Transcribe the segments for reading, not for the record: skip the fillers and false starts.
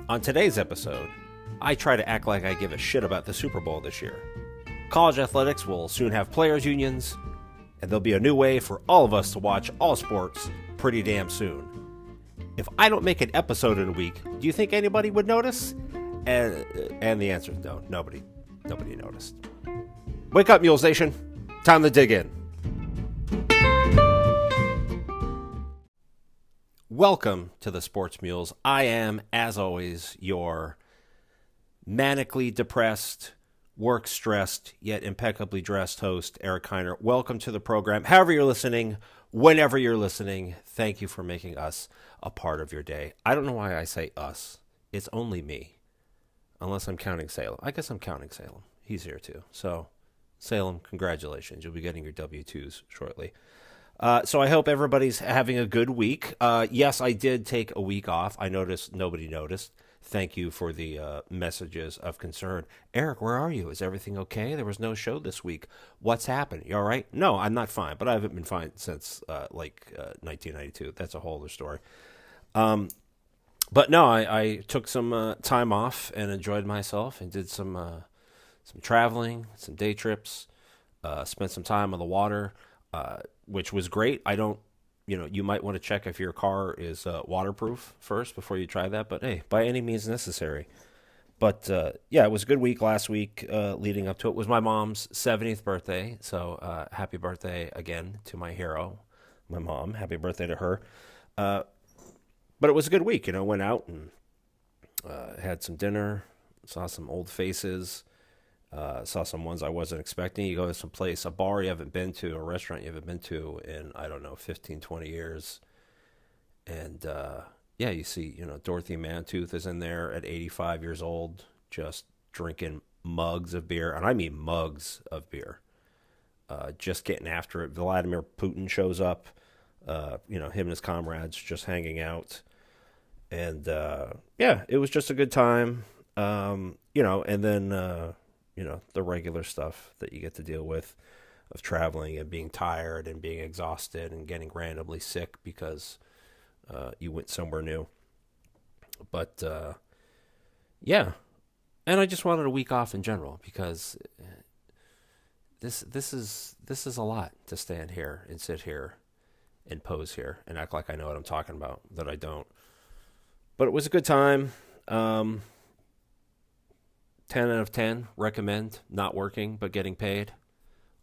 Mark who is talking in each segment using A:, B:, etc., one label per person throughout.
A: On today's episode, I try to act like I give a shit about the Super Bowl this year. College athletics will soon have players' unions, and there'll be a new way for all of us to watch all sports pretty damn soon. If I don't make an episode in a week, do you think anybody would notice? And the answer is no, nobody noticed. Wake up, Mule Station. Time to dig in. Welcome to the Sports Mules. I am, as always, your manically depressed, work-stressed, yet impeccably dressed host, Eric Heiner. Welcome to the program. However you're listening, whenever you're listening, thank you for making us a part of your day. I don't know why I say us. It's only me, unless I'm counting Salem. I guess I'm counting Salem. He's here too. So, Salem, congratulations. You'll be getting your W-2s shortly. So I hope everybody's having a good week. Yes, I did take a week off. I noticed nobody noticed. Thank you for the messages of concern. Eric, where are you? Is everything okay? There was no show this week. What's happened? You all right? No, I'm not fine, but I haven't been fine since 1992. That's a whole other story. But no, I took some time off and enjoyed myself and did some traveling, some day trips, spent some time on the water, which was great. You might want to check if your car is waterproof first before you try that. But hey, by any means necessary. But yeah, it was a good week last week leading up to it. It was my mom's 70th birthday. So happy birthday again to my hero, my mom. Happy birthday to her. But it was a good week. Went out and had some dinner, saw some old faces. Saw some ones I wasn't expecting. You go to some place, a bar you haven't been to, a restaurant you haven't been to in, 15, 20 years. And, yeah, you see, Dorothy Mantooth is in there at 85 years old, just drinking mugs of beer. And I mean mugs of beer. Just getting after it. Vladimir Putin shows up, him and his comrades just hanging out. And, yeah, it was just a good time. And then, the regular stuff that you get to deal with of traveling and being tired and being exhausted and getting randomly sick because you went somewhere new. But, yeah. And I just wanted a week off in general because this is a lot to stand here and sit here and pose here and act like I know what I'm talking about, that I don't. But it was a good time. 10 out of 10, recommend, not working, but getting paid.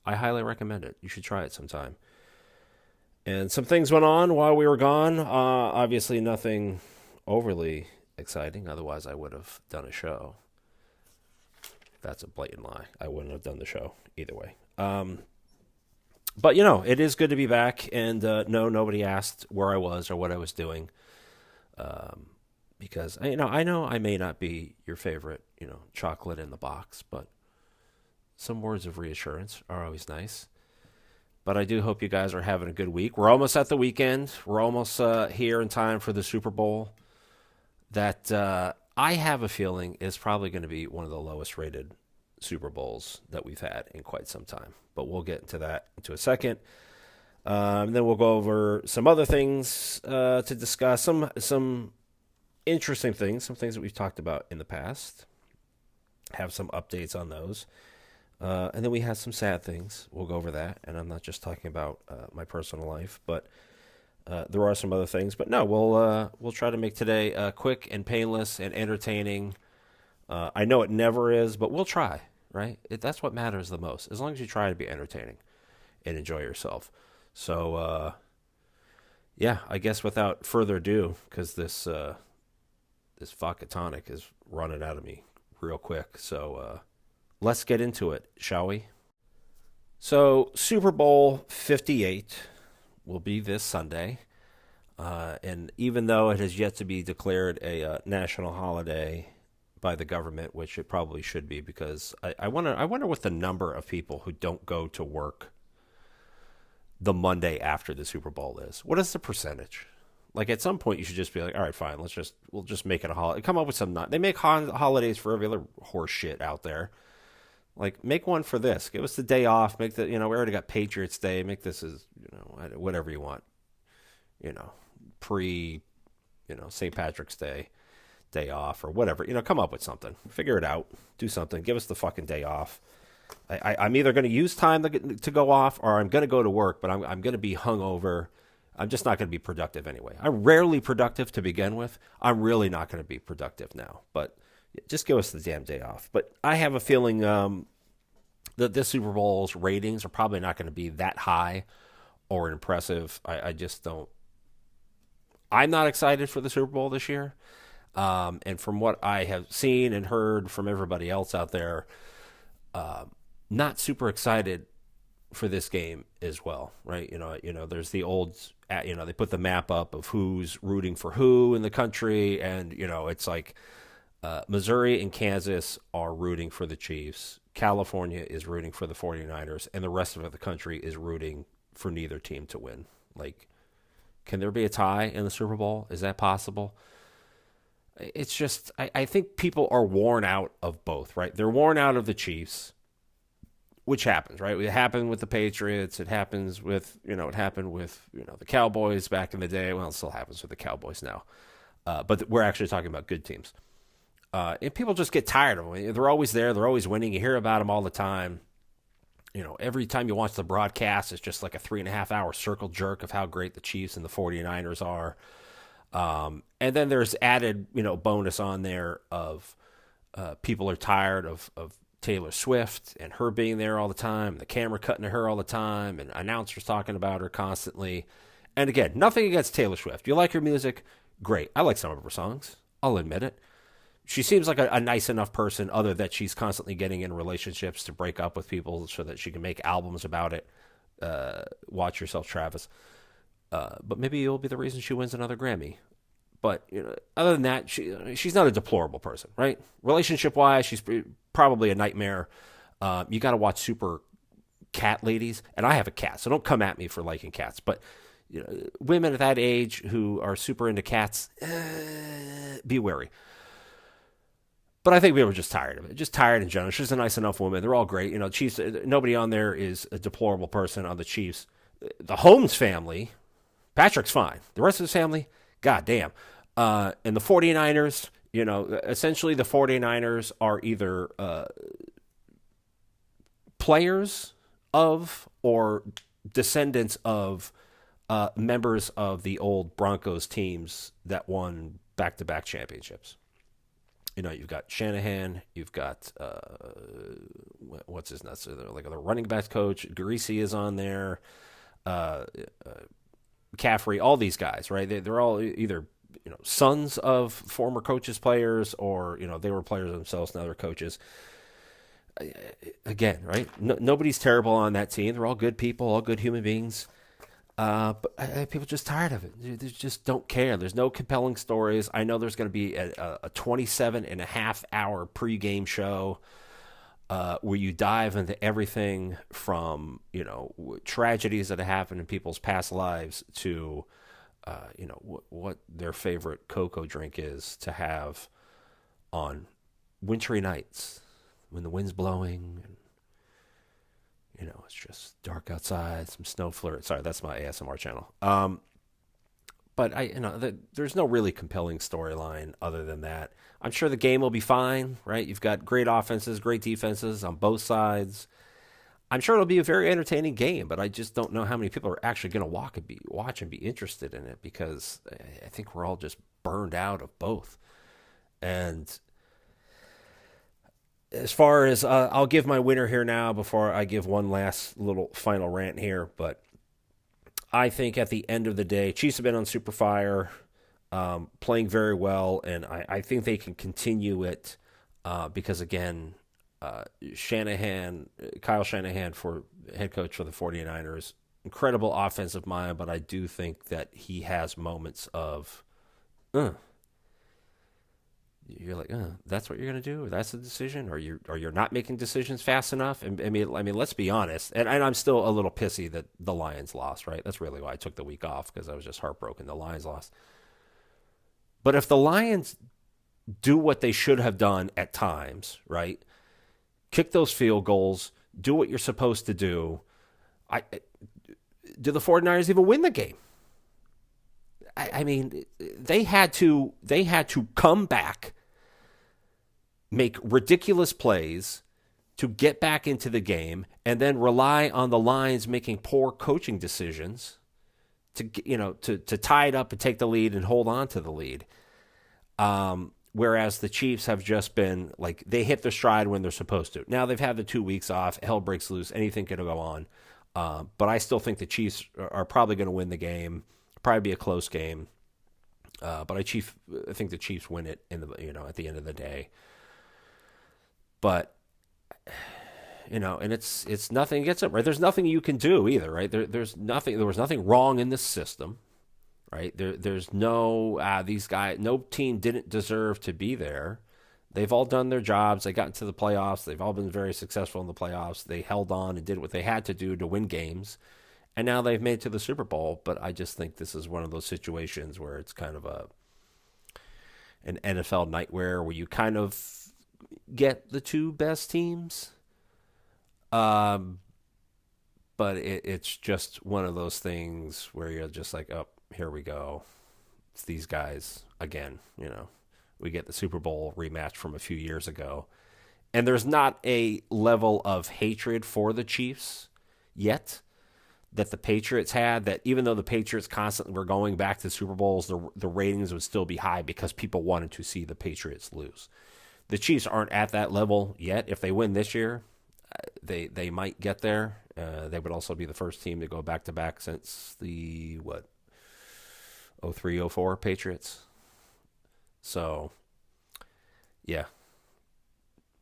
A: I highly recommend it. You should try it sometime. And some things went on while we were gone. Obviously nothing overly exciting. Otherwise, I would have done a show. That's a blatant lie. I wouldn't have done the show either way. But, it is good to be back. And no, nobody asked where I was or what I was doing. Because, I know I may not be your favorite, chocolate in the box, but some words of reassurance are always nice. But I do hope you guys are having a good week. We're almost at the weekend. We're almost here in time for the Super Bowl that I have a feeling is probably going to be one of the lowest rated Super Bowls that we've had in quite some time. But we'll get into that into a second. And then we'll go over some other things to discuss, some interesting things, some things that we've talked about in the past, have some updates on those. And then we have some sad things. We'll go over that. And I'm not just talking about my personal life, but there are some other things. But no, we'll try to make today quick and painless and entertaining. I know it never is, but we'll try, right? That's what matters the most, as long as you try to be entertaining and enjoy yourself. So, yeah, I guess without further ado, because this vodka tonic is running out of me real quick. So let's get into it, shall we? So Super Bowl 58 will be this Sunday. And even though it has yet to be declared a national holiday by the government, which it probably should be, because I wonder what the number of people who don't go to work the Monday after the Super Bowl is. What is the percentage? Like, at some point, you should just be like, all right, fine, we'll just make it a holiday. Come up with some They make holidays for every other horse shit out there. Like, make one for this. Give us the day off. Make the, we already got Patriots Day. Make this as, whatever you want. Pre, St. Patrick's Day. day off or whatever. Come up with something. Figure it out. Do something. Give us the fucking day off. I'm either going to use time to go off or I'm going to go to work, but I'm going to be hungover. I'm just not going to be productive anyway. I'm rarely productive to begin with. I'm really not going to be productive now. But just give us the damn day off. But I have a feeling that this Super Bowl's ratings are probably not going to be that high or impressive. I just don't. I'm not excited for the Super Bowl this year. And from what I have seen and heard from everybody else out there, not super excited for this game as well, right? There's the old, they put the map up of who's rooting for who in the country, and it's like Missouri and Kansas are rooting for the Chiefs, California is rooting for the 49ers, and the rest of the country is rooting for neither team to win. Like, can there be a tie in the Super Bowl? Is that possible? It's just, I think people are worn out of both, right? They're worn out of the Chiefs, which happens, right? It happened with the Patriots. It happens with, it happened with, the Cowboys back in the day. Well, it still happens with the Cowboys now. But we're actually talking about good teams. And people just get tired of them. They're always there. They're always winning. You hear about them all the time. Every time you watch the broadcast, it's just like a 3.5-hour circle jerk of how great the Chiefs and the 49ers are. And then there's added, bonus on there of people are tired of Taylor Swift and her being there all the time, the camera cutting to her all the time, and announcers talking about her constantly. And again, nothing against Taylor Swift. You like her music? Great. I like some of her songs. I'll admit it. She seems like a nice enough person, other that she's constantly getting in relationships to break up with people so that she can make albums about it. Watch yourself, Travis. But maybe it'll be the reason she wins another Grammy. But other than that, she's not a deplorable person, right? Relationship-wise, she's probably a nightmare. You got to watch Super Cat Ladies, and I have a cat, so don't come at me for liking cats. But women at that age who are super into cats, be wary. But I think we were just tired of it. Just tired in general. She's a nice enough woman. They're all great. Chiefs. Nobody on there is a deplorable person on the Chiefs. The Holmes family, Patrick's fine. The rest of his family, goddamn. And the 49ers, essentially the 49ers are either players of or descendants of members of the old Broncos teams that won back-to-back championships. You've got Shanahan, you've got, what's his nuts? Like the running backs coach, Greasy is on there, McCaffrey, all these guys, right? They're all either, sons of former coaches, players, or, they were players themselves, now they're coaches. Again, right? Nobody's terrible on that team. They're all good people, all good human beings. But people are just tired of it. They just don't care. There's no compelling stories. I know there's going to be a 27.5-hour pregame show where you dive into everything from, tragedies that have happened in people's past lives to, what their favorite cocoa drink is to have on wintry nights when the wind's blowing and it's just dark outside, some snow flurries. Sorry, that's my ASMR channel. But there's no really compelling storyline other than that. I'm sure the game will be fine, right? You've got great offenses, great defenses on both sides. I'm sure it'll be a very entertaining game, but I just don't know how many people are actually going to watch and be interested in it, because I think we're all just burned out of both. And as far as I'll give my winner here now before I give one last little final rant here, but I think at the end of the day, Chiefs have been on super fire, playing very well, and I think they can continue it because, again, Kyle Shanahan, for head coach for the 49ers, incredible offensive mind, but I do think that he has moments of, you're like, that's what you're going to do? Or that's the decision? Or you're not making decisions fast enough? And I mean, let's be honest. And I'm still a little pissy that the Lions lost, right? That's really why I took the week off, because I was just heartbroken the Lions lost. But if the Lions do what they should have done at times, right? Kick those field goals, do what you're supposed to do. Do the 49ers even win the game? I mean, they had to come back, make ridiculous plays to get back into the game, and then rely on the Lions making poor coaching decisions to tie it up and take the lead and hold on to the lead. Whereas the Chiefs have just been like, they hit their stride when they're supposed to. Now they've had the 2 weeks off. Hell breaks loose. Anything could go on. But I still think the Chiefs are probably going to win the game. Probably be a close game. But I think the Chiefs win it at the end of the day. But and it's nothing against it, right? There's nothing you can do either, right? There was nothing wrong in this system, right? There's no these guys, no team didn't deserve to be there. They've all done their jobs. They got into the playoffs. They've all been very successful in the playoffs. They held on and did what they had to do to win games, and now they've made it to the Super Bowl. But I just think this is one of those situations where it's kind of an NFL nightmare where you kind of get the two best teams. But it's just one of those things where you're just like, oh, here we go. It's these guys again, We get the Super Bowl rematch from a few years ago. And there's not a level of hatred for the Chiefs yet that the Patriots had, that even though the Patriots constantly were going back to Super Bowls, the ratings would still be high because people wanted to see the Patriots lose. The Chiefs aren't at that level yet. If they win this year, they might get there. They would also be the first team to go back-to-back since the, 03, 04 Patriots. So, yeah.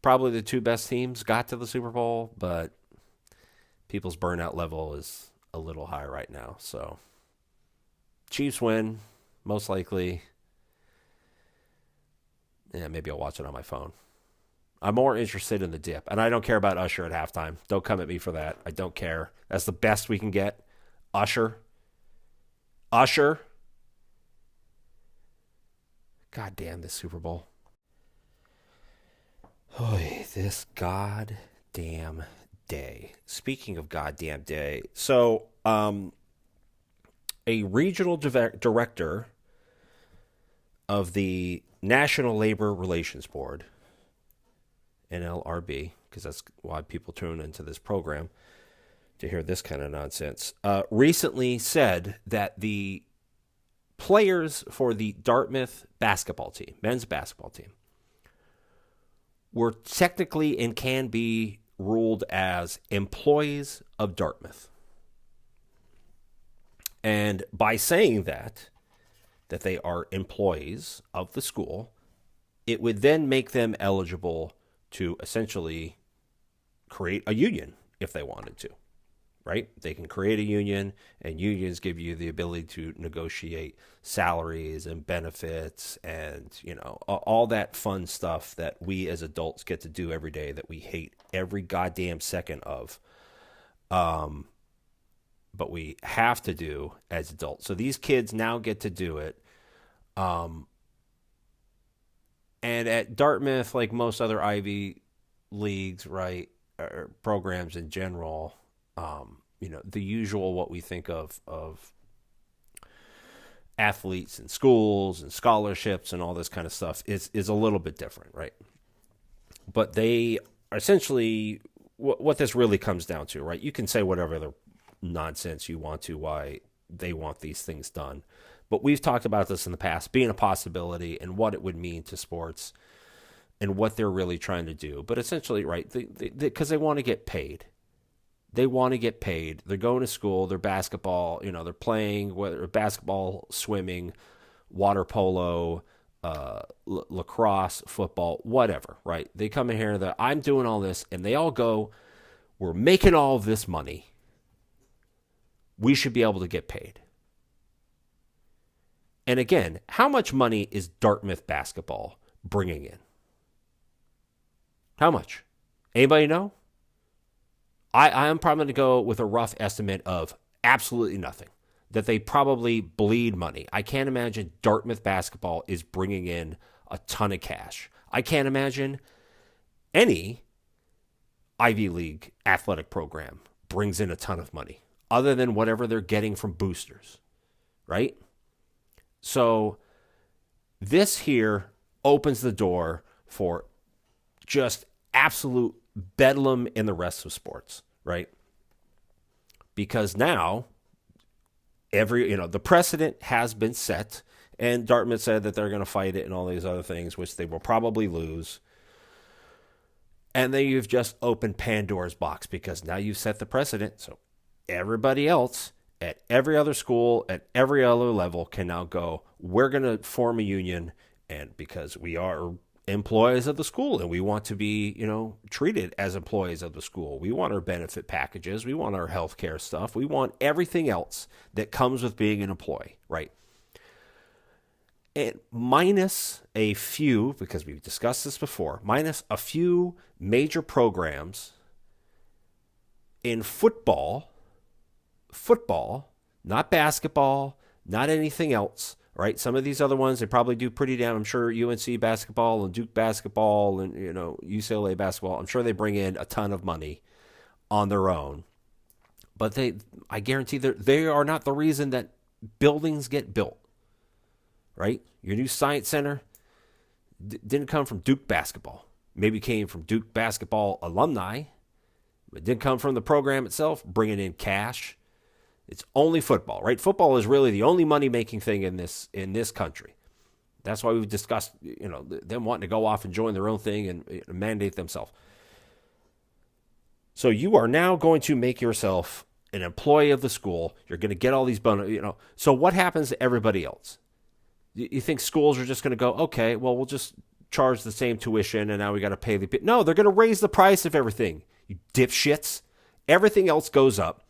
A: Probably the two best teams got to the Super Bowl, but people's burnout level is a little high right now. So, Chiefs win, most likely. Yeah, maybe I'll watch it on my phone. I'm more interested in the dip. And I don't care about Usher at halftime. Don't come at me for that. I don't care. That's the best we can get. Usher. God damn this Super Bowl. Oy, this goddamn day. Speaking of goddamn day. So, a regional director of the National Labor Relations Board, NLRB, because that's why people tune into this program, to hear this kind of nonsense, recently said that the players for the Dartmouth basketball team, men's basketball team, were technically and can be ruled as employees of Dartmouth. And by saying that they are employees of the school, it would then make them eligible to essentially create a union if they wanted to, right? They can create a union, and unions give you the ability to negotiate salaries and benefits and, all that fun stuff that we as adults get to do every day that we hate every goddamn second of. But we have to do as adults. So these kids now get to do it. And at Dartmouth, like most other Ivy Leagues, right, or programs in general, the usual what we think of athletes and schools and scholarships and all this kind of stuff is a little bit different, right? But they essentially, what this really comes down to, right? You can say whatever other nonsense you want to why they want these things done. But we've talked about this in the past, being a possibility and what it would mean to sports and what they're really trying to do. But essentially, right, because they want to get paid. They want to get paid. They're going to school. They're basketball. They're playing, whether basketball, swimming, water polo, lacrosse, football, whatever, right? They come in here, that I'm doing all this, and they all go, we're making all of this money. We should be able to get paid. And again, how much money is Dartmouth basketball bringing in? How much? Anybody know? I am probably going to go with a rough estimate of absolutely nothing. That they probably bleed money. I can't imagine Dartmouth basketball is bringing in a ton of cash. I can't imagine any Ivy League athletic program brings in a ton of money other than whatever they're getting from boosters, right? So this here opens the door for just absolute bedlam in the rest of sports, right? Because now the precedent has been set, and Dartmouth said that they're going to fight it and all these other things, which they will probably lose. And then you've just opened Pandora's box, because now you've set the precedent. So everybody else at every other school, at every other level, can now go, we're going to form a union, and because we are employees of the school and we want to be, treated as employees of the school. We want our benefit packages. We want our health care stuff. We want everything else that comes with being an employee, right? And minus a few, because we've discussed this before, minus a few major programs in football, not basketball, not anything else, right? Some of these other ones, they probably do pretty damn. I'm sure UNC basketball and Duke basketball and, UCLA basketball, I'm sure they bring in a ton of money on their own. But I guarantee they are not the reason that buildings get built, right? Your new science center didn't come from Duke basketball. Maybe came from Duke basketball alumni, but didn't come from the program itself, bringing in cash. It's only football, right? Football is really the only money-making thing in this country. That's why we've discussed, them wanting to go off and join their own thing and mandate themselves. So you are now going to make yourself an employee of the school. You're going to get all these bonuses, So what happens to everybody else? You think schools are just going to go, okay, well, we'll just charge the same tuition and now we got to pay the... No, they're going to raise the price of everything, you dipshits. Everything else goes up.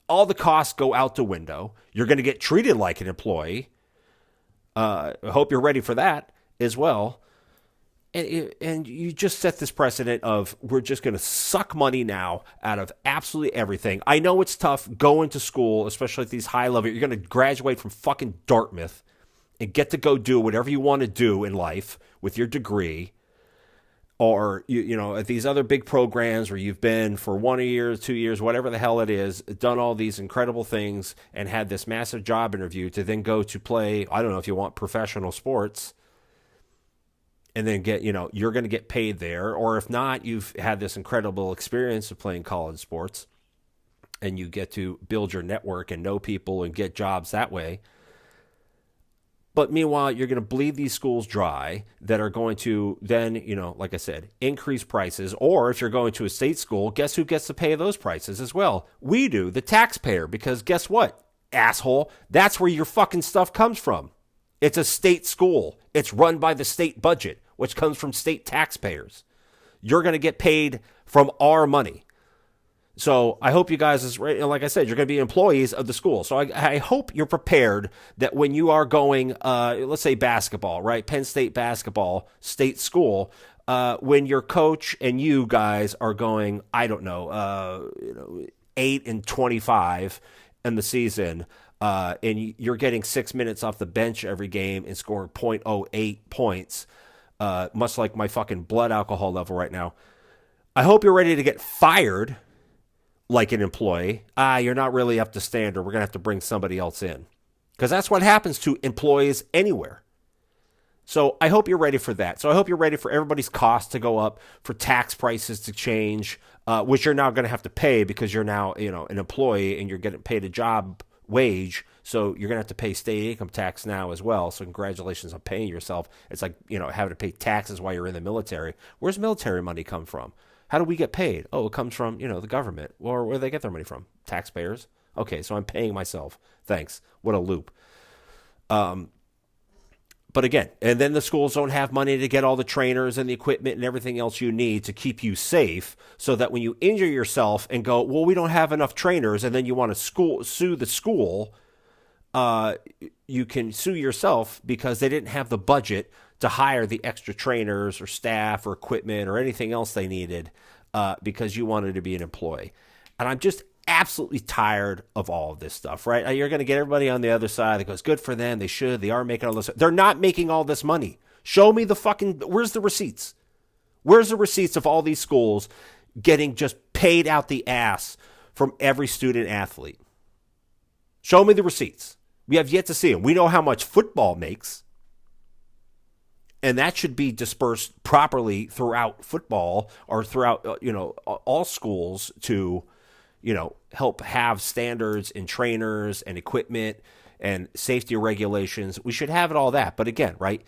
A: All the costs go out the window. You're going to get treated like an employee. I hope you're ready for that as well. And you just set this precedent of we're just going to suck money now out of absolutely everything. I know it's tough going to school, especially at these high level. You're going to graduate from fucking Dartmouth and get to go do whatever you want to do in life with your degree. Or, at these other big programs where you've been for 1 year, 2 years, whatever the hell it is, done all these incredible things and had this massive job interview to then go to play, I don't know if you want professional sports, and then get, you're going to get paid there. Or if not, you've had this incredible experience of playing college sports and you get to build your network and know people and get jobs that way. But meanwhile, you're going to bleed these schools dry that are going to then, like I said, increase prices. Or if you're going to a state school, guess who gets to pay those prices as well? We do, the taxpayer, because guess what, asshole? That's where your fucking stuff comes from. It's a state school. It's run by the state budget, which comes from state taxpayers. You're going to get paid from our money. So I hope you guys, like I said, you're going to be employees of the school. So I hope you're prepared that when you are going, let's say basketball, right? Penn State basketball, state school, when your coach and you guys are going, I don't know, 8-25 in the season, and you're getting 6 minutes off the bench every game and scoring .08 points, much like my fucking blood alcohol level right now. I hope you're ready to get fired like an employee. You're not really up to standard. We're going to have to bring somebody else in. Because that's what happens to employees anywhere. So I hope you're ready for that. So I hope you're ready for everybody's costs to go up, for tax prices to change, which you're now going to have to pay because you're now, an employee and you're getting paid a job wage. So you're going to have to pay state income tax now as well. So congratulations on paying yourself. It's like, having to pay taxes while you're in the military. Where's military money come from? How do we get paid? Oh, it comes from, the government. Or where do they get their money from? Taxpayers. Okay, so I'm paying myself. Thanks. What a loop. But again, and then the schools don't have money to get all the trainers and the equipment and everything else you need to keep you safe, so that when you injure yourself and go, well, we don't have enough trainers, and then you want to sue the school, you can sue yourself because they didn't have the budget to hire the extra trainers or staff or equipment or anything else they needed because you wanted to be an employee. And I'm just absolutely tired of all of this stuff, right? You're going to get everybody on the other side that goes, good for them, they should, they are making all this. They're not making all this money. Show me where's the receipts? Where's the receipts of all these schools getting just paid out the ass from every student athlete? Show me the receipts. We have yet to see them. We know how much football makes, and that should be dispersed properly throughout football or throughout all schools to help have standards and trainers and equipment and safety regulations. We should have it all that. But again, right?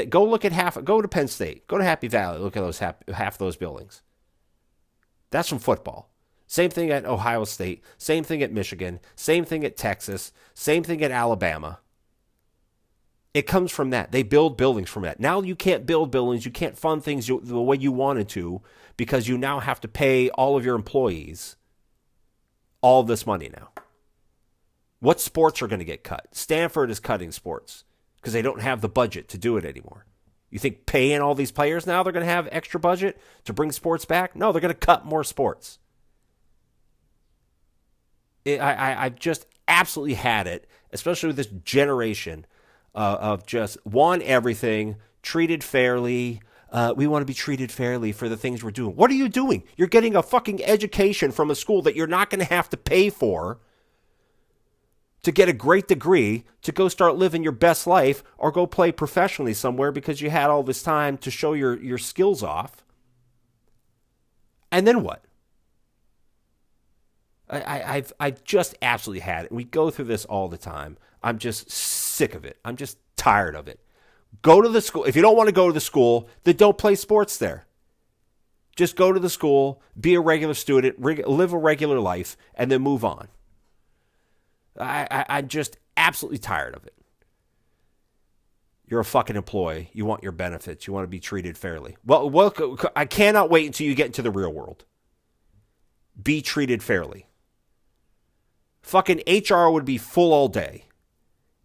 A: Go look at go to Penn State, go to Happy Valley, look at those half those buildings. That's from football. Same thing at Ohio State, same thing at Michigan, same thing at Texas, same thing at Alabama. It comes from that. They build buildings from that. Now you can't build buildings, you can't fund things the way you wanted to because you now have to pay all of your employees all of this money now. What sports are going to get cut? Stanford is cutting sports because they don't have the budget to do it anymore. You think paying all these players now, they're going to have extra budget to bring sports back? No, they're going to cut more sports. I've just absolutely had it, especially with this generation of just want everything, treated fairly. We want to be treated fairly for the things we're doing. What are you doing? You're getting a fucking education from a school that you're not going to have to pay for to get a great degree to go start living your best life or go play professionally somewhere because you had all this time to show your skills off. And then what? I've just absolutely had it. We go through this all the time. I'm just sick of it. I'm just tired of it. Go to the school. If you don't want to go to the school, then don't play sports there. Just go to the school, be a regular student, live a regular life, and then move on. I'm just absolutely tired of it. You're a fucking employee. You want your benefits. You want to be treated fairly. Well, I cannot wait until you get into the real world. Be treated fairly. Fucking HR would be full all day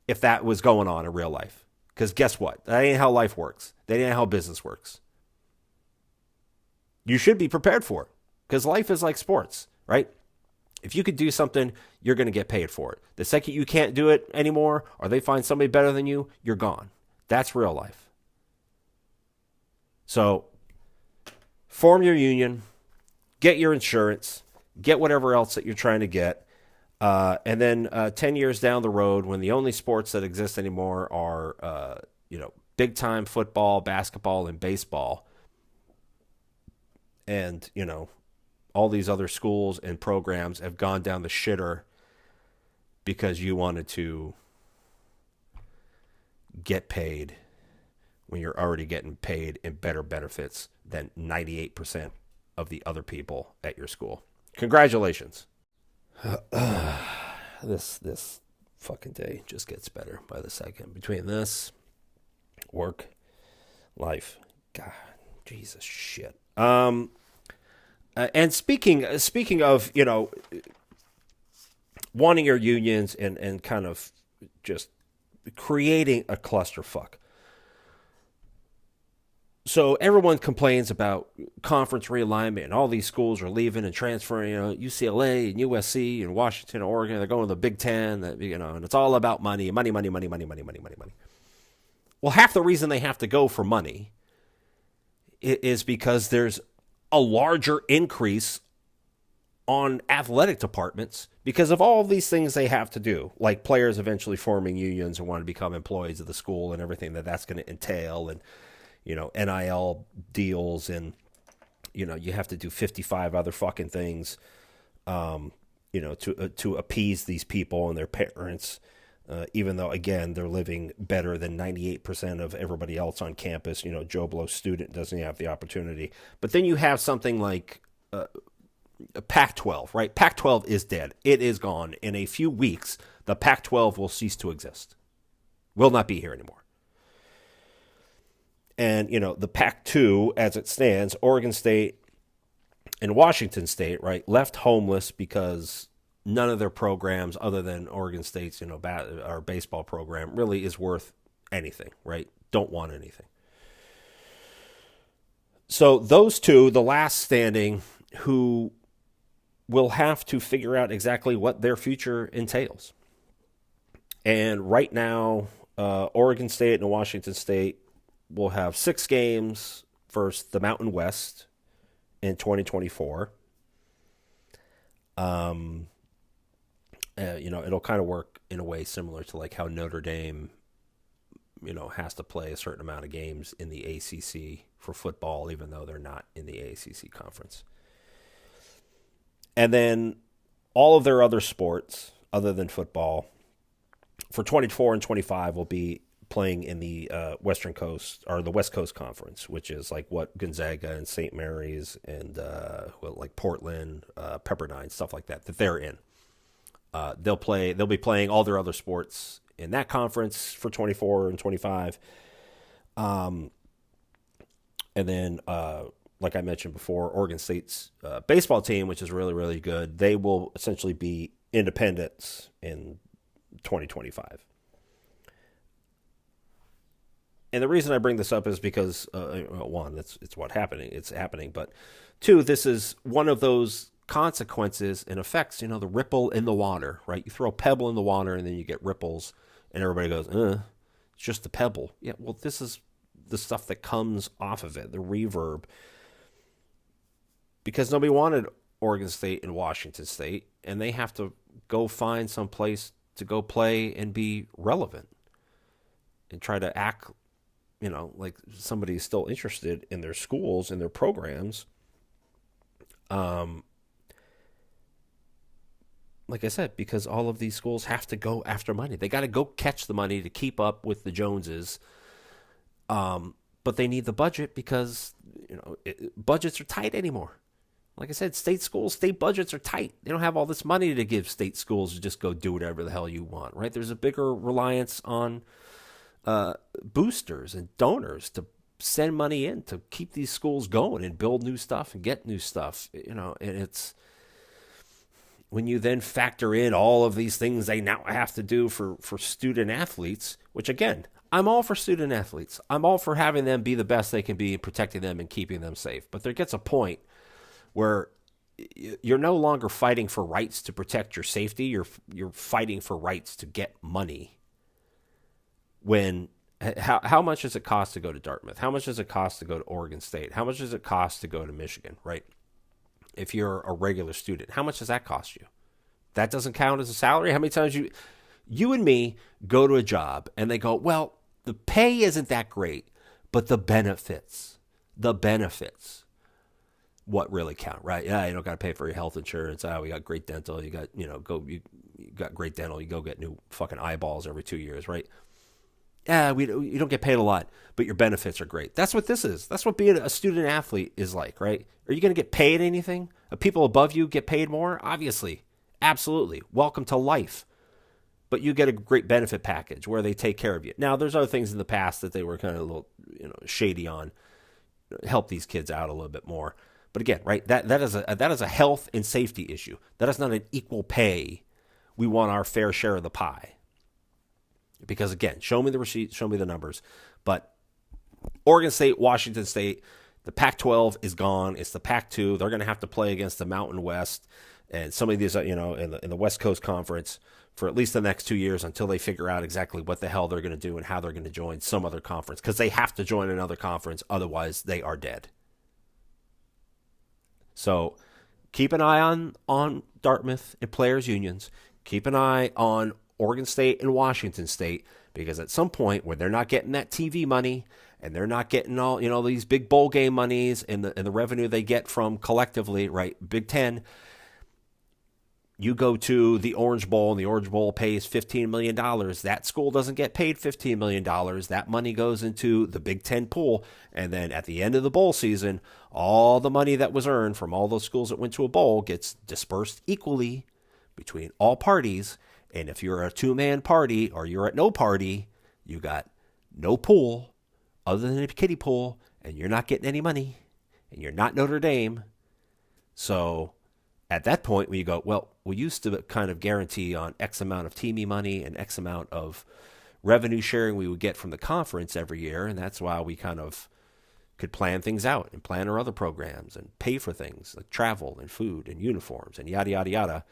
A: if that was going on in real life. Because guess what? That ain't how life works. That ain't how business works. You should be prepared for it. Because life is like sports, right? If you could do something, you're going to get paid for it. The second you can't do it anymore, or they find somebody better than you, you're gone. That's real life. So, form your union, get your insurance, get whatever else that you're trying to get. And then 10 years down the road, when the only sports that exist anymore are, big-time football, basketball, and baseball, and, all these other schools and programs have gone down the shitter because you wanted to get paid when you're already getting paid in better benefits than 98% of the other people at your school. Congratulations. This fucking day just gets better by the second. Between this, work, life, God, Jesus shit. And speaking of, wanting your unions and kind of just creating a clusterfuck. So everyone complains about conference realignment and all these schools are leaving and transferring, UCLA and USC and Washington, Oregon, they're going to the Big Ten, and it's all about money. Well, half the reason they have to go for money is because there's a larger increase on athletic departments because of all of these things they have to do, like players eventually forming unions and want to become employees of the school and everything that's going to entail, and NIL deals, and you have to do 55 other fucking things, to appease these people and their parents, even though again they're living better than 98% of everybody else on campus. Joe Blow student doesn't have the opportunity. But then you have something like Pac-12, right? Pac-12 is dead. It is gone. In a few weeks, the Pac-12 will cease to exist. Will not be here anymore. And, the Pac-2, as it stands, Oregon State and Washington State, right, left homeless because none of their programs, other than Oregon State's, our baseball program, really is worth anything, right? Don't want anything. So those two, the last standing, who will have to figure out exactly what their future entails. And right now, Oregon State and Washington State will have 6 games versus the Mountain West in 2024. It'll kind of work in a way similar to like how Notre Dame, has to play a certain amount of games in the ACC for football, even though they're not in the ACC conference. And then all of their other sports, other than football, for 24 and 25 will be playing in the Western Coast or the West Coast Conference, which is like what Gonzaga and St. Mary's and like Portland, Pepperdine, stuff like that they're in. They'll be playing all their other sports in that conference for 24 and 25. And then, like I mentioned before, Oregon State's baseball team, which is really, really good, they will essentially be independents in 2025. And the reason I bring this up is because, one, it's happening. But two, this is one of those consequences and effects, the ripple in the water, right? You throw a pebble in the water and then you get ripples and everybody goes, it's just a pebble. Yeah, well, this is the stuff that comes off of it, the reverb. Because nobody wanted Oregon State and Washington State, and they have to go find some place to go play and be relevant and try to act, like somebody's still interested in their schools and their programs. Like I said, because all of these schools have to go after money. They got to go catch the money to keep up with the Joneses. But they need the budget because, budgets are tight anymore. Like I said, state budgets are tight. They don't have all this money to give state schools to just go do whatever the hell you want, right? There's a bigger reliance on boosters and donors to send money in to keep these schools going and build new stuff and get new stuff, and it's when you then factor in all of these things they now have to do for student athletes, which again, I'm all for student athletes. I'm all for having them be the best they can be and protecting them and keeping them safe. But there gets a point where you're no longer fighting for rights to protect your safety. You're fighting for rights to get money. How much does it cost to go to Dartmouth? How much does it cost to go to Oregon State? How much does it cost to go to Michigan, right? If you're a regular student, how much does that cost you? That doesn't count as a salary? How many times you and me go to a job and they go, well, the pay isn't that great, but the benefits, what really count, right? Yeah, you don't got to pay for your health insurance. We got great dental. You got, you got great dental. You go get new fucking eyeballs every 2 years, right? Yeah, you don't get paid a lot, but your benefits are great. That's what this is. That's what being a student athlete is like, right? Are you going to get paid anything? People above you get paid more? Obviously. Absolutely. Welcome to life. But you get a great benefit package where they take care of you. Now, there's other things in the past that they were kind of a little, shady on. Help these kids out a little bit more. But again, right, that is a health and safety issue. That is not an equal pay. We want our fair share of the pie. Because again, show me the receipts, show me the numbers. But Oregon State, Washington State, the Pac-12 is gone. It's the Pac-2. They're going to have to play against the Mountain West and some of these, in the West Coast Conference for at least the next 2 years until they figure out exactly what the hell they're going to do and how they're going to join some other conference. Because they have to join another conference, otherwise they are dead. So keep an eye on Dartmouth and players' unions. Keep an eye on Oregon State and Washington State, because at some point when they're not getting that TV money and they're not getting all, these big bowl game monies and the revenue they get from collectively, right, Big Ten, you go to the Orange Bowl and the Orange Bowl pays $15 million. That school doesn't get paid $15 million. That money goes into the Big Ten pool. And then at the end of the bowl season, all the money that was earned from all those schools that went to a bowl gets dispersed equally between all parties. And if you're a two-man party or you're at no party, you got no pool other than a kiddie pool, and you're not getting any money, and you're not Notre Dame. So at that point, when you go, well, we used to kind of guarantee on X amount of TV money and X amount of revenue sharing we would get from the conference every year, and that's why we kind of could plan things out and plan our other programs and pay for things like travel and food and uniforms and yada, yada, yada.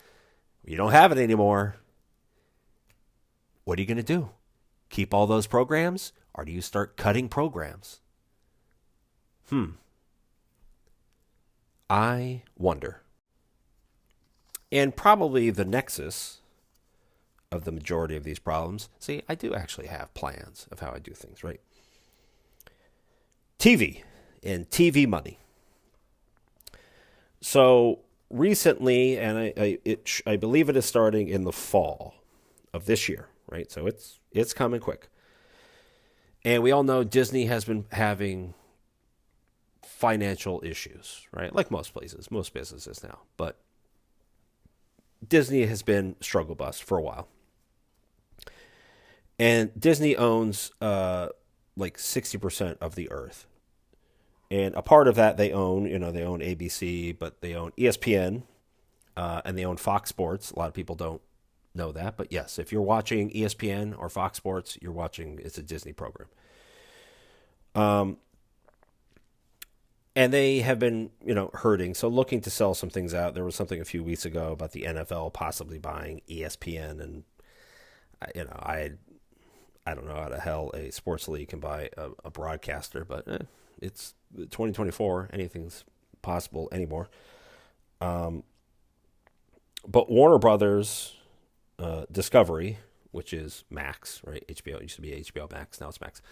A: You don't have it anymore. What are you going to do? Keep all those programs, or do you start cutting programs? I wonder. And probably the nexus of the majority of these problems. See, I do actually have plans of how I do things, right? TV and TV money. So recently, and I believe it is starting in the fall of this year, right? So it's coming quick. And we all know Disney has been having financial issues, right? Like most places, most businesses now. But Disney has been struggle bus for a while. And Disney owns like 60% of the earth. And a part of that they own ABC, but they own ESPN, and they own Fox Sports. A lot of people don't know that, but yes, if you're watching ESPN or Fox Sports, it's a Disney program. And they have been, hurting, so looking to sell some things out. There was something a few weeks ago about the NFL possibly buying ESPN, and I don't know how the hell a sports league can buy a broadcaster, but it's 2024. Anything's possible anymore. But Warner Brothers Discovery, which is Max, right? HBO, it used to be HBO Max, now it's Max.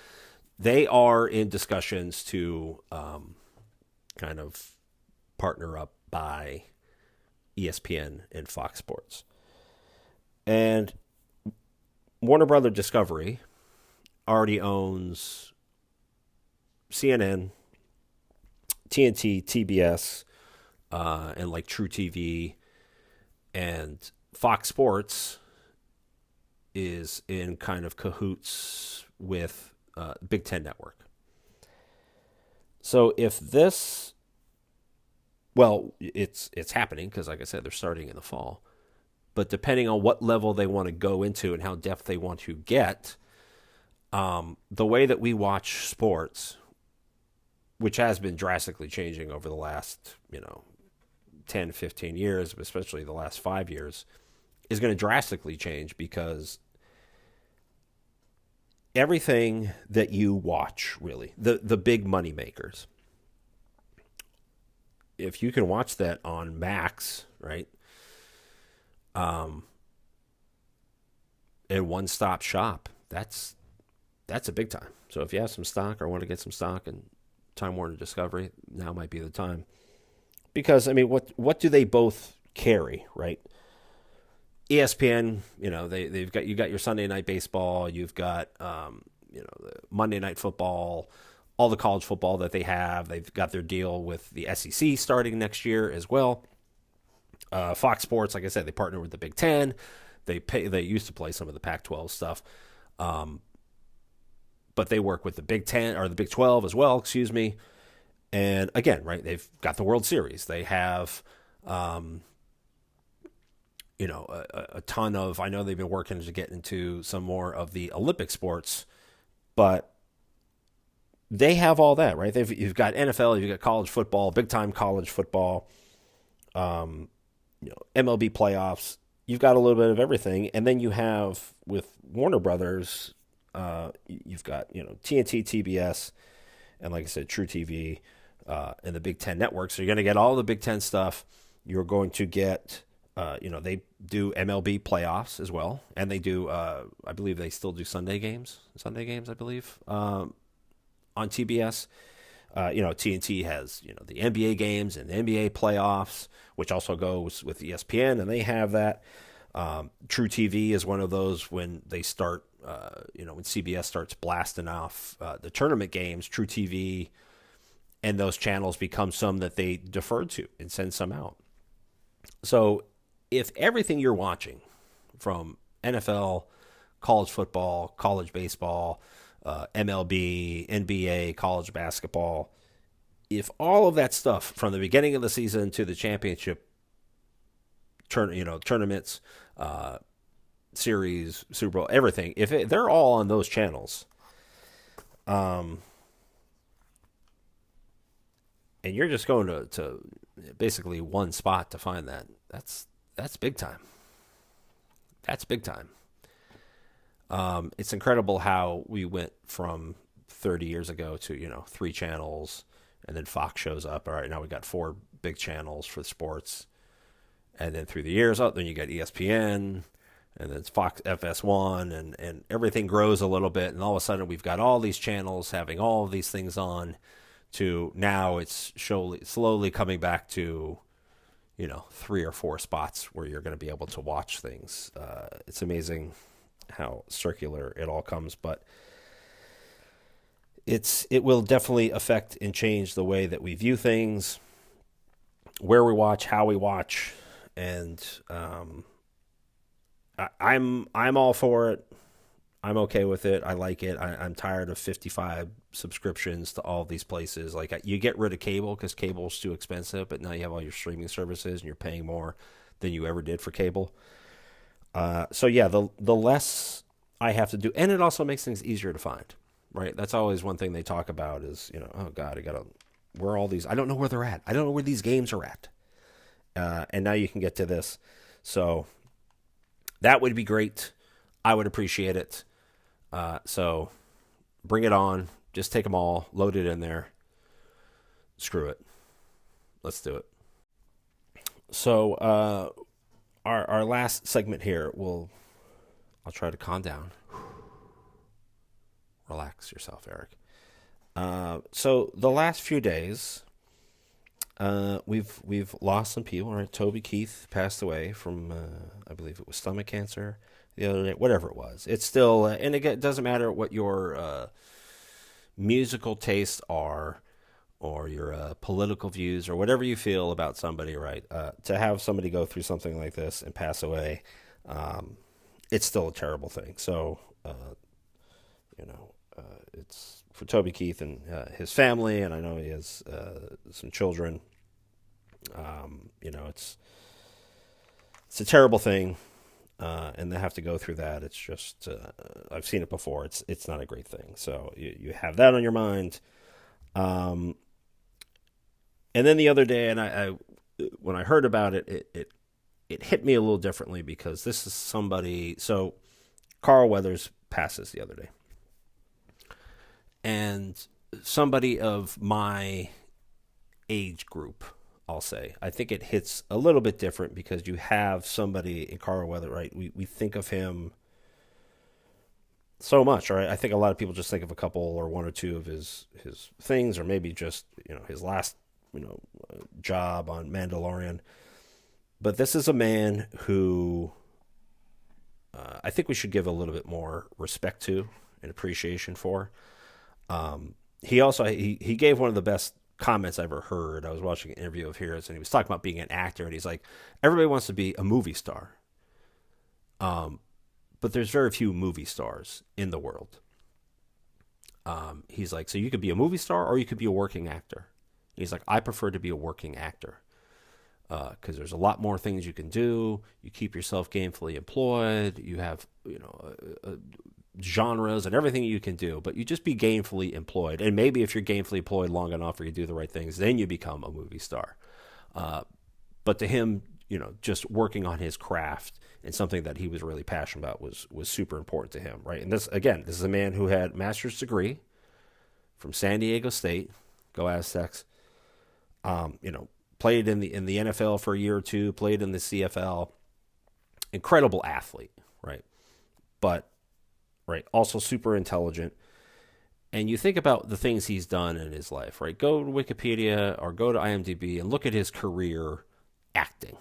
A: They are in discussions to kind of partner up, by ESPN and Fox Sports. And Warner Brothers Discovery already owns CNN, TNT, TBS, and like True TV, and Fox Sports is in kind of cahoots with Big Ten Network. So if this, well, it's happening because, like I said, they're starting in the fall. But depending on what level they want to go into and how depth they want to get, the way that we watch sports, which has been drastically changing over the last, 10, 15 years, especially the last 5 years, is going to drastically change because everything that you watch, really, the big money makers, if you can watch that on Max, right, and one-stop shop, that's a big time. So if you have some stock or want to get some stock in Time Warner Discovery, now might be the time. Because, I mean, what do they both carry, right? ESPN, you got your Sunday night baseball, you've got the Monday night football, all the college football that they have. They've got their deal with the SEC starting next year as well. Fox Sports, like I said, they partner with the Big Ten. They used to play some of the Pac-12 stuff, but they work with the Big Ten or the Big 12 as well. Excuse me. And again, right, they've got the World Series. They have a ton of, I know they've been working to get into some more of the Olympic sports, but they have all that, right? You've got NFL, you've got college football, big time college football, MLB playoffs. You've got a little bit of everything. And then you have with Warner Brothers, you've got, TNT, TBS, and like I said, True TV, and the Big Ten Network. So you're going to get all the Big Ten stuff. You're going to get, they do MLB playoffs as well. And they do, I believe they still do Sunday games, I believe, on TBS. TNT has, the NBA games and the NBA playoffs, which also goes with ESPN, and they have that. True TV is one of those when they start, when CBS starts blasting off the tournament games, True TV and those channels become some that they defer to and send some out. So if everything you're watching from NFL, college football, college baseball, MLB, NBA, college basketball, if all of that stuff from the beginning of the season to the championship tournaments, series, Super Bowl, everything, they're all on those channels, and you're just going to basically one spot to find that, that's big time. That's big time. It's incredible how we went from 30 years ago to, 3 channels, and then Fox shows up. All right, now we got 4 big channels for sports. And then through the years, then you got ESPN, and then it's Fox FS1, and everything grows a little bit, and all of a sudden we've got all these channels having all of these things on, to now it's slowly coming back to, 3 or 4 spots where you're going to be able to watch things. It's amazing how circular it all comes, but it will definitely affect and change the way that we view things, where we watch, how we watch, and I'm all for it. I'm okay with it. I like it. I'm tired of 55 subscriptions to all these places. Like, you get rid of cable because cable's too expensive, but now you have all your streaming services and you're paying more than you ever did for cable. So yeah, the less I have to do, and it also makes things easier to find, right? That's always one thing they talk about is, oh God, where are all these? I don't know where they're at. I don't know where these games are at. And now you can get to this. So that would be great. I would appreciate it. So bring it on. Just take them all, load it in there. Screw it. Let's do it. So our last segment here, I'll try to calm down. Relax yourself, Eric. So the last few days, we've lost some people. Right? Toby Keith passed away from, I believe it was stomach cancer the other day, whatever it was. It's still, and again, it doesn't matter what your musical tastes are, or your political views, or whatever you feel about somebody, right? To have somebody go through something like this and pass away, it's still a terrible thing. So, it's for Toby Keith and his family, and I know he has some children. It's a terrible thing. And they have to go through that. It's just, I've seen it before. It's not a great thing. So you have that on your mind. And then the other day, and I when I heard about it, it hit me a little differently, because this is somebody. So Carl Weathers passes the other day, and somebody of my age group, I'll say. I think it hits a little bit different because you have somebody in Carl Weathers, right? We think of him so much, right? I think a lot of people just think of a couple or one or two of his things, or maybe just, his last, job on Mandalorian. But this is a man who I think we should give a little bit more respect to and appreciation for. He also, he gave one of the best comments I ever heard. I was watching an interview of his, and he was talking about being an actor, and he's like, everybody wants to be a movie star, but there's very few movie stars in the world. He's like, so you could be a movie star or you could be a working actor. He's like, I prefer to be a working actor, because there's a lot more things you can do. You keep yourself gainfully employed. You have genres and everything you can do, but you just be gainfully employed. And maybe if you're gainfully employed long enough, or you do the right things, then you become a movie star. But to him, just working on his craft and something that he was really passionate about was super important to him, right? And this is a man who had a master's degree from San Diego State, go Aztecs. Played in the NFL for a year or two, played in the CFL. Incredible athlete, right? But right, also super intelligent. And you think about the things he's done in his life, right? Go to Wikipedia or go to IMDb and look at his career acting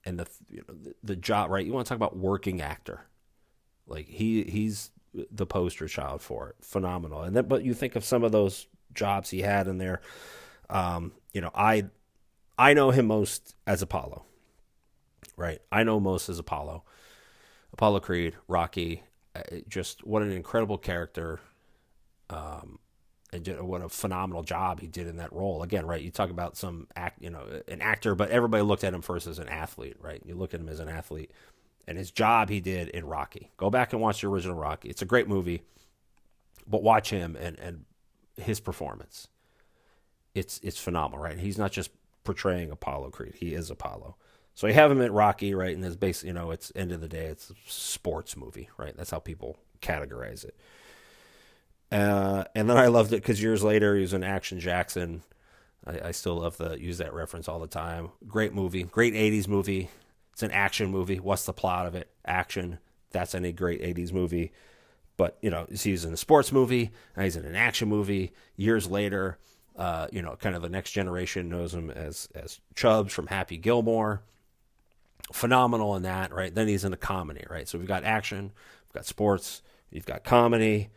A: and the job, right? You want to talk about working actor. Like he's the poster child for it. Phenomenal. And then, but you think of some of those jobs he had in there. I know him most as Apollo, right? I know most as Apollo Creed, Rocky. Just what an incredible character, and what a phenomenal job he did in that role. Again, right? You talk about an actor, but everybody looked at him first as an athlete, right? You look at him as an athlete, and his job he did in Rocky. Go back and watch the original Rocky. It's a great movie, but watch him and his performance. It's phenomenal, right? He's not just portraying Apollo Creed; he is Apollo. So you have him at Rocky, right? And it's basically, it's end of the day, it's a sports movie, right? That's how people categorize it. And then I loved it because years later he was in Action Jackson. I still use that reference all the time. Great movie, great '80s movie. It's an action movie. What's the plot of it? Action. That's any great 80s movie. But, he's in a sports movie, and he's in an action movie. Years later, kind of the next generation knows him as Chubbs from Happy Gilmore. Phenomenal in that, right? Then he's in a comedy, right? So we've got action, we've got sports, you've got comedy.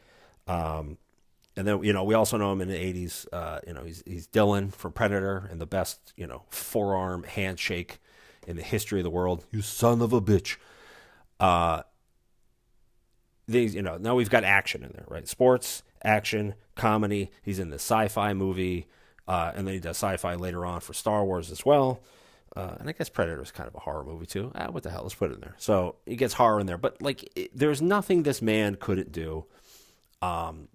A: And then, we also know him in the 80s. He's Dylan from Predator and the best, forearm handshake in the history of the world. You son of a bitch. Now we've got action in there, right? Sports, action, comedy. He's in the sci-fi movie, and then he does sci-fi later on for Star Wars as well. And I guess Predator is kind of a horror movie too. What the hell? Let's put it in there. So he gets horror in there, but there's nothing this man couldn't do. And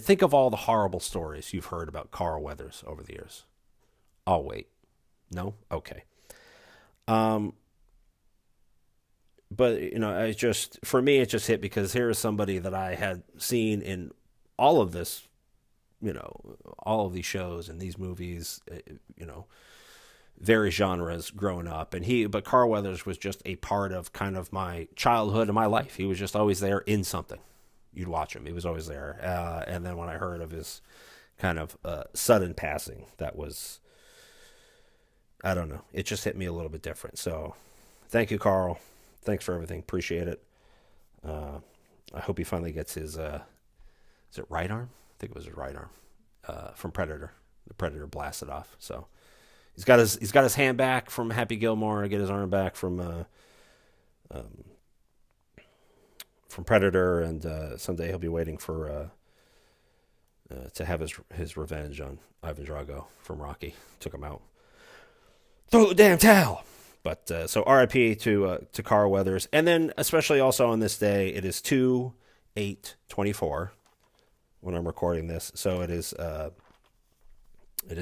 A: think of all the horrible stories you've heard about Carl Weathers over the years. Oh, wait. No? Okay. But, for me, it just hit because here is somebody that I had seen in all of this, all of these shows and these movies, various genres growing up. But Carl Weathers was just a part of kind of my childhood and my life. He was just always there in something. You'd watch him. He was always there. And then when I heard of his kind of sudden passing, that was, I don't know. It just hit me a little bit different. So thank you, Carl. Thanks for everything. Appreciate it. I hope he finally gets his, is it right arm? I think it was his right arm from Predator. The Predator blasted off. So he's got his hand back from Happy Gilmore. Get his arm back from Predator, and someday he'll be waiting for to have his revenge on Ivan Drago from Rocky. Took him out. Throw the damn towel. But so R.I.P. to Carl Weathers, and then especially also on this day, it is 2/8/24 when I'm recording this. So it is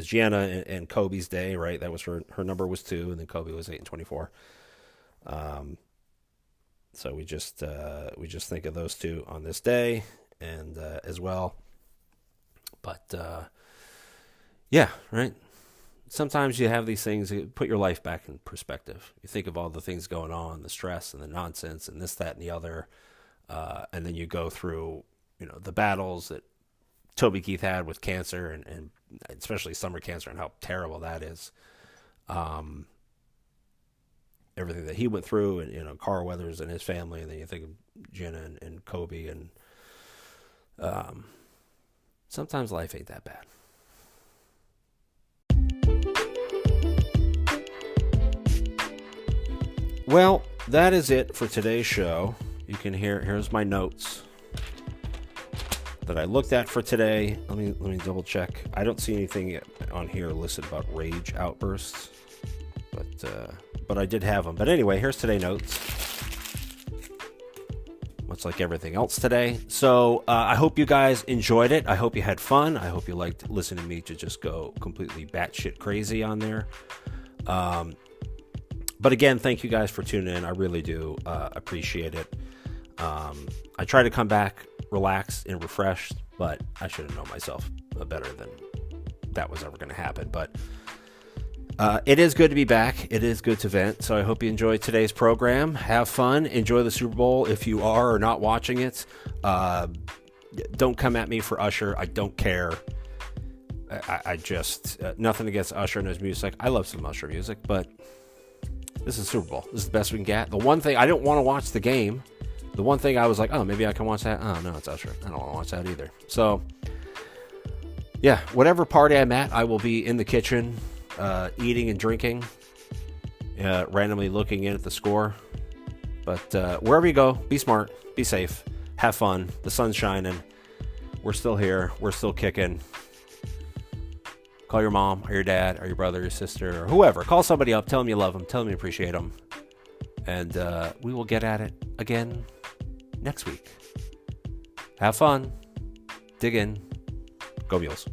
A: Gianna and Kobe's day, right? That was her number was 2, and then Kobe was 8/24. So we just think of those two on this day, and as well. But yeah, right. Sometimes you have these things that put your life back in perspective. You think of all the things going on, the stress and the nonsense and this, that, and the other. And then you go through, the battles that Toby Keith had with cancer and especially stomach cancer and how terrible that is. Everything that he went through and, Carl Weathers and his family. And then you think of Jenna and Kobe and sometimes life ain't that bad. Well, that is it for today's show. You can here's my notes that I looked at for today. Let me double check. I don't see anything on here listed about rage outbursts, but I did have them. But anyway, here's today's notes. Much like everything else today. So I hope you guys enjoyed it. I hope you had fun. I hope you liked listening to me to just go completely batshit crazy on there. But again, thank you guys for tuning in. I really do appreciate it. I try to come back relaxed and refreshed, but I should have known myself better than that was ever going to happen. But it is good to be back. It is good to vent. So I hope you enjoyed today's program. Have fun. Enjoy the Super Bowl if you are or not watching it. Don't come at me for Usher. I don't care. I just, nothing against Usher and his music. I love some Usher music, but this is Super Bowl. This is the best we can get. The one thing, I didn't want to watch the game. The one thing I was like, oh, maybe I can watch that. Oh, no, it's Usher. I don't want to watch that either. So, yeah, whatever party I'm at, I will be in the kitchen, eating and drinking, randomly looking in at the score. But wherever you go, be smart, be safe, have fun. The sun's shining. We're still here. We're still kicking. Call your mom or your dad or your brother or your sister or whoever. Call somebody up. Tell them you love them. Tell them you appreciate them. And we will get at it again next week. Have fun. Dig in. Go Mules.